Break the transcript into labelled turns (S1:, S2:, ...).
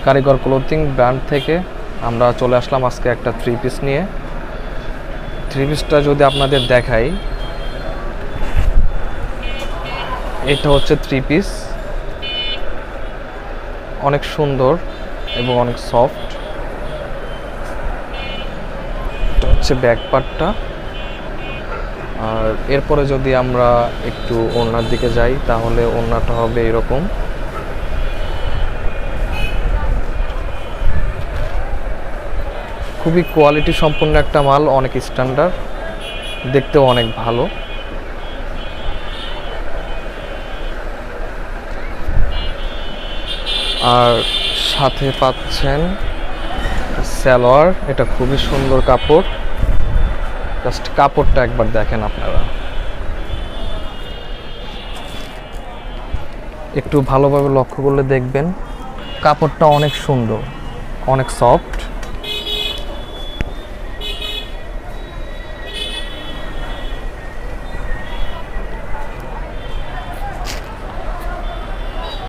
S1: কারিগর clothing brand থেকে আমরা চলে আসলাম আজকে একটা থ্রি পিস নিয়ে। থ্রি পিসটা যদি আপনাদের দেখাই, এটা হচ্ছে থ্রি পিস, অনেক সুন্দর এবং অনেক সফট। এটা হচ্ছে ব্যাক পার্টটা। আর এরপরে যদি আমরা একটু ওড়নার দিকে যাই, তাহলে ওড়নাটা হবে এরকম। খুবই কোয়ালিটি সম্পন্ন একটা মাল, অনেক স্ট্যান্ডার্ড, দেখতেও অনেক ভালো। আর সাথে পাচ্ছেন সালোয়ার। এটা খুবই সুন্দর কাপড়, জাস্ট কাপড়টা একবার দেখেন আপনারা, একটু ভালোভাবে লক্ষ্য করলে দেখবেন কাপড়টা অনেক সুন্দর, অনেক সফট।